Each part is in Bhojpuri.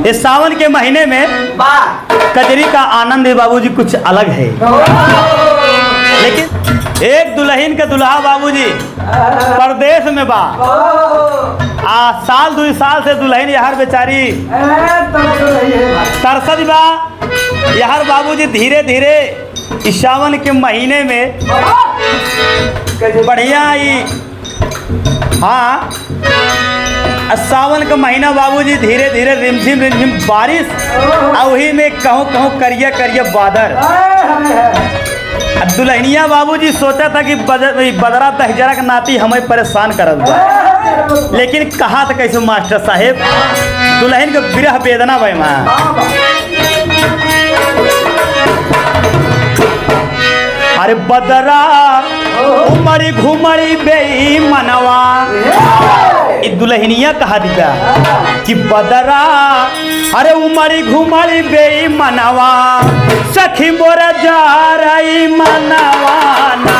इस सावन के महीने में कजरी का आनंद बाबूजी कुछ अलग है। लेकिन एक दुल्हन के दुल्हा बाबूजी परदेश में बा, साल 2 साल से दुल्हन यार बेचारी तरसत बा। यार बाबूजी धीरे धीरे इस सावन के महीने में बढ़िया ही, हाँ सावन का महीना बाबूजी धीरे धीरे रिमझिम रिमझिम बारिश, और वही में कहूँ कहूँ करिया करिया बादर। दुल्हनिया बाबूजी सोचा था कि बदरा दहजरा का नाती हमें परेशान करल बा, लेकिन कहा था कैसे मास्टर साहेब दुल्हन के विरह वेदना भाई माँ। अरे बदरा उमड़ी घुमड़ी बेई मनवा, दुल्हनिया कहा दिया कि बदरा अरे उमड़ी घुमड़ी बेई मनवा, सखी मोरा जा रही मनवा ना।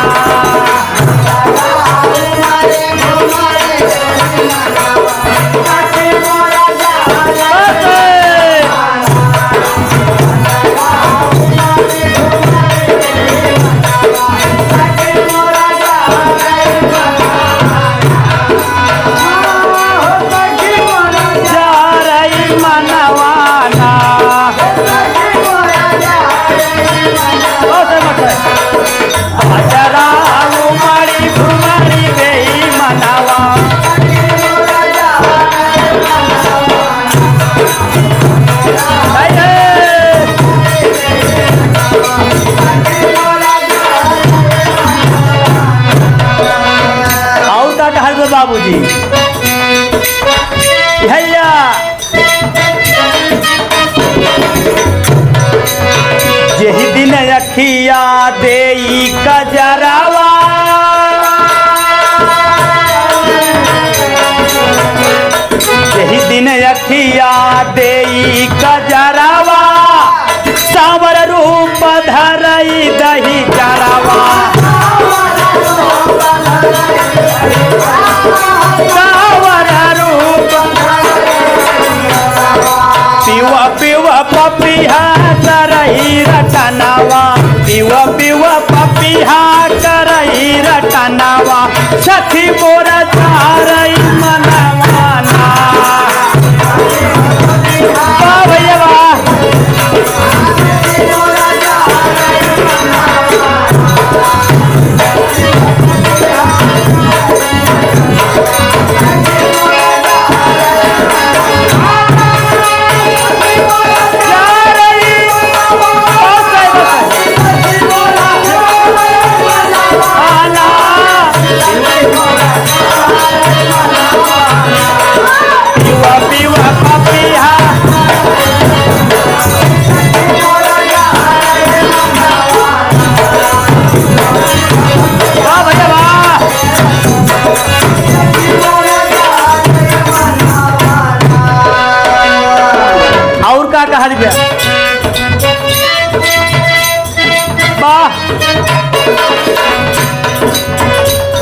बाबूजी भैया यही दिन अखिया देई कजरावा, यही दिन अखिया देई कजरावा, सावर रूप धरई दही जरावा। पिवा पिवा पपिहा करही रटनावा, पिवा पिवा पपिहा करही रटनावा, सखी मोरा चारई मनवा ना। वाह भैया वाह।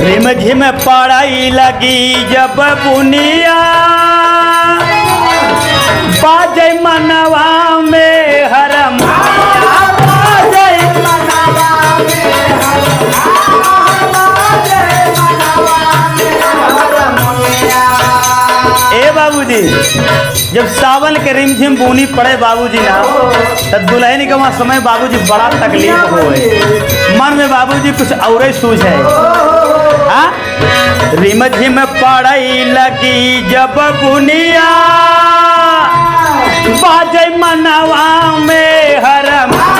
रिमझिम पढ़ाई लगी जब बुनिया, बाजे मनवा में हरम ए बाबूजी। जब सावन के रिमझिम बूनी पड़े बाबूजी ना, तब दुल्हन के वहाँ समय बाबूजी बड़ा तकलीफ होए, मन में बाबूजी कुछ और सूझ है। हाँ? रिमझिम पढ़ाई लगी जब बुनिया, बाजे मनवा में हरमिया,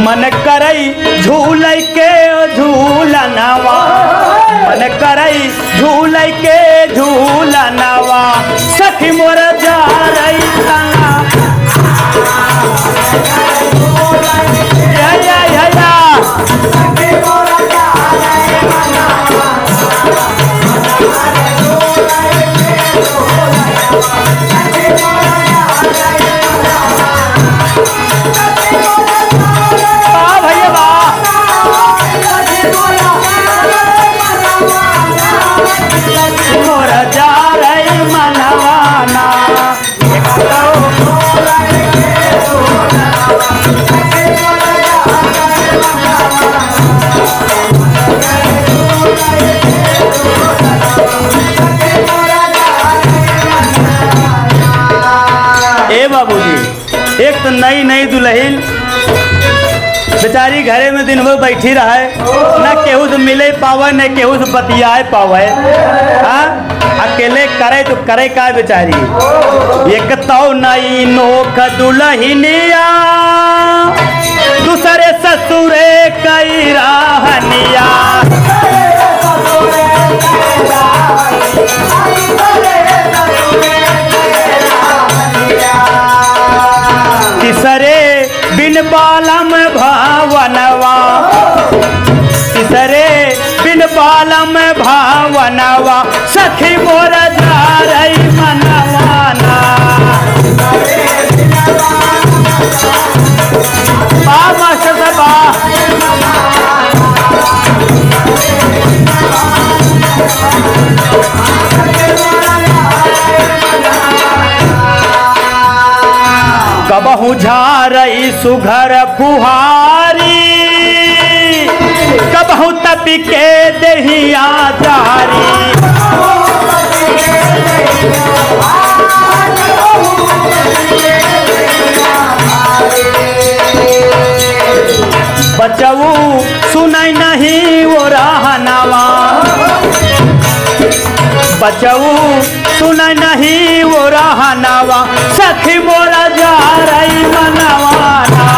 मन करई झूलै के झूलनवा, मन करई झूलै के झूलनवा, सखी मोर जा रही तना। या भैया नई नई दुल्हन बेचारी घरे में दिन भर बैठी रहे, न केहू से मिले पावे न केहू से बतियाए पावे। हाँ अकेले करे तो करे का बेचारी। एक तो नई नोख दुल्हनिया दूसरे ससुरे कई राहनिया। तीसरे बिन बालम भावनवा, तीसरे बिन बालम भावनवा सखी मोर जा रही मनवाना। कबहू झारई सुघर फुहारी, कबहू तपी के दहिया जारी। बचऊ सुनाई नहीं वो रहनवा, बचऊ सुनाई नहीं वो रहनवा सखी मोरा जा रही मनवाना।